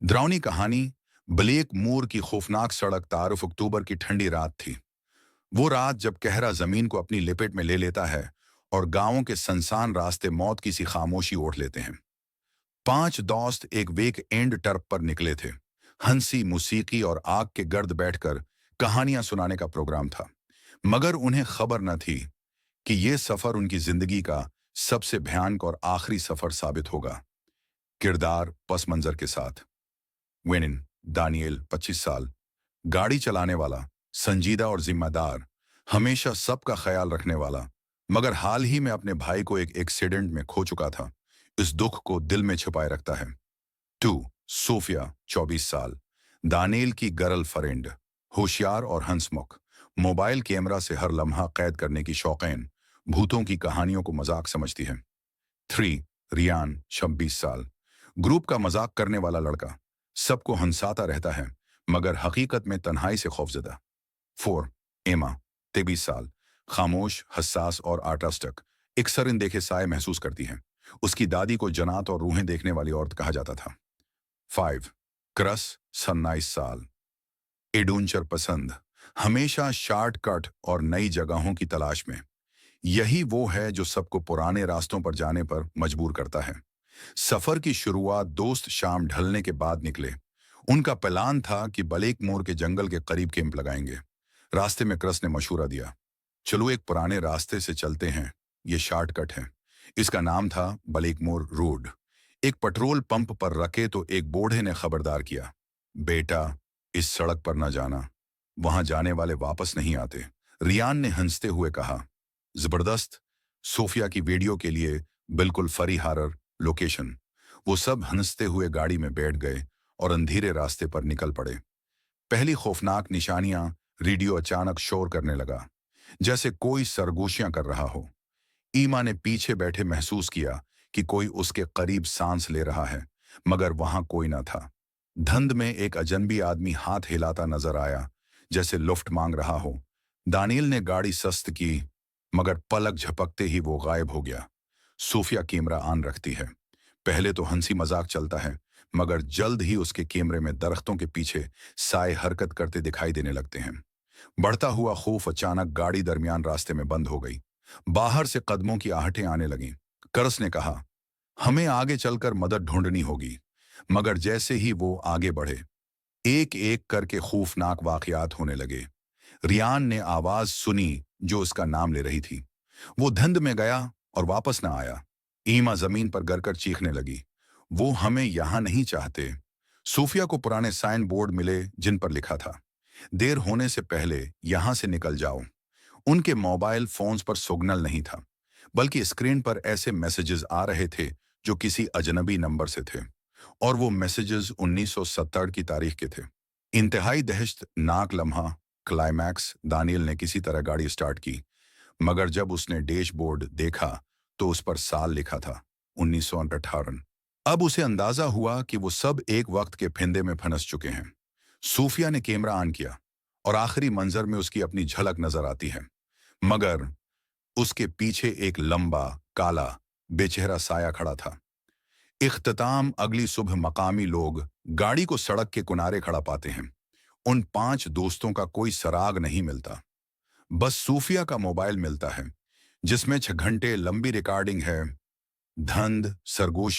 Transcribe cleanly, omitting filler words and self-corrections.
डरावनी कहानी। ब्लेक मूर की खौफनाक सड़क तारुफ अक्टूबर की ठंडी रात थी। वो रात जब कहरा जमीन को अपनी लिपेट में ले लेता है और गांवों के सनसान रास्ते मौत की सी खामोशी ओढ़ लेते हैं। पांच दोस्त एक वेक एंड टर्प पर निकले थे। हंसी मौसीकी और आग के गर्द बैठकर कहानियां सुनाने का प्रोग्राम था। मगर उन्हें खबर न थी कि ये सफर उनकी जिंदगी का सबसे भयानक और आखिरी सफर साबित होगा। किरदार पस मंजर के साथ। वेनिन दानियल 25 साल, गाड़ी चलाने वाला, संजीदा और जिम्मेदार, हमेशा सबका ख्याल रखने वाला, मगर हाल ही में अपने भाई को एक एक्सीडेंट में खो चुका था। इस दुख को दिल में छिपाए रखता है। 2 सोफिया 24 साल, दानियल की गर्ल फ्रेंड, होशियार और हंसमुख, मोबाइल कैमरा से हर लम्हा कैद करने की शौकीन, भूतों की कहानियों को मजाक समझती है। 3 रियान 26 साल, ग्रुप का मजाक करने वाला लड़का, सबको हंसाता रहता है मगर हकीकत में तन्हाई से खौफजदा। 4 एमा 23 साल, खामोश, हसास और आर्टिस्टिक, एक सरिन देखे साए महसूस करती है। उसकी दादी को जनात और रूहें देखने वाली औरत कहा जाता था। 5 क्रस 27 साल, एडवेंचर पसंद, हमेशा शॉर्टकट और नई जगहों की तलाश में। यही वो है जो सबको पुराने रास्तों पर जाने पर मजबूर करता है। सफर की शुरुआत दोस्त शाम ढलने के बाद निकले। उनका प्लान था कि बलेक मोर के जंगल के करीब कैंप लगाएंगे। रास्ते में क्रस ने मशूरा दिया, चलो एक पुराने रास्ते से चलते हैं, ये शॉर्टकट है। इसका नाम था बलेक मोर रोड। एक पेट्रोल पंप पर रखे तो एक बूढ़े ने खबरदार किया, बेटा इस सड़क पर न जाना, वहां जाने वाले वापस नहीं आते। रियान ने हंसते हुए कहा, जबरदस्त, सोफिया की वीडियो के लिए बिल्कुल फरी हारर लोकेशन। वो सब हंसते हुए गाड़ी में बैठ गए और अंधेरे रास्ते पर निकल पड़े। पहली खौफनाक निशानियां, रेडियो अचानक शोर करने लगा, जैसे कोई सरगोशियां कर रहा हो। ईमा ने पीछे बैठे महसूस किया कि कोई उसके करीब सांस ले रहा है, मगर वहां कोई न था। धुंध में एक अजनबी आदमी हाथ हिलाता नजर आया, जैसे लुफ्ट मांग रहा हो। दानियल ने गाड़ी सस्त की, मगर पलक झपकते ही वो गायब हो गया। सोफिया कैमरा ऑन रखती है। पहले तो हंसी मजाक चलता है, मगर जल्द ही उसके कैमरे में दरख्तों के पीछे साए हरकत करते दिखाई देने लगते हैं। बढ़ता हुआ खौफ अचानक गाड़ी दरमियान रास्ते में बंद हो गई। बाहर से कदमों की आहटें आने लगीं। करस ने कहा, हमें आगे चलकर मदद ढूंढनी होगी। मगर जैसे ही वो आगे बढ़े, एक एक करके खौफनाक वाकयात होने लगे। रियान ने आवाज सुनी जो उसका नाम ले रही थी। वो धुंध में गया और वापस ना आया। ईमा जमीन पर गिरकर चीखने लगी, वो हमें यहां नहीं चाहते। सूफिया को पुराने साइन बोर्ड मिले जिन पर लिखा था, देर होने से पहले यहां से निकल जाओ। उनके मोबाइल फोन्स पर सिग्नल नहीं था, बल्कि स्क्रीन पर ऐसे मैसेजेस आ रहे थे जो किसी अजनबी नंबर से थे, और वो मैसेजेस 1970 की तारीख के थे। इंतहाई दहशतनाक लम्हा, क्लाइमैक्स। दानियल ने किसी तरह गाड़ी स्टार्ट की, मगर जब उसने डैशबोर्ड देखा तो उस पर साल लिखा था, 1918। अब उसे अंदाजा हुआ कि वो सब एक वक्त के फंदे में फंस चुके हैं। सूफिया ने कैमरा ऑन किया और आखिरी मंजर में उसकी अपनी झलक नजर आती है, मगर उसके पीछे एक लंबा काला बेचेहरा साया खड़ा था। इख्तिताम, अगली सुबह मकामी लोग गाड़ी को सड़क के किनारे खड़ा पाते हैं। उन पांच दोस्तों का कोई सराग नहीं मिलता, बस सूफिया का मोबाइल मिलता है, जिसमें 6 घंटे लंबी रिकॉर्डिंग है। धंध, सरगोशी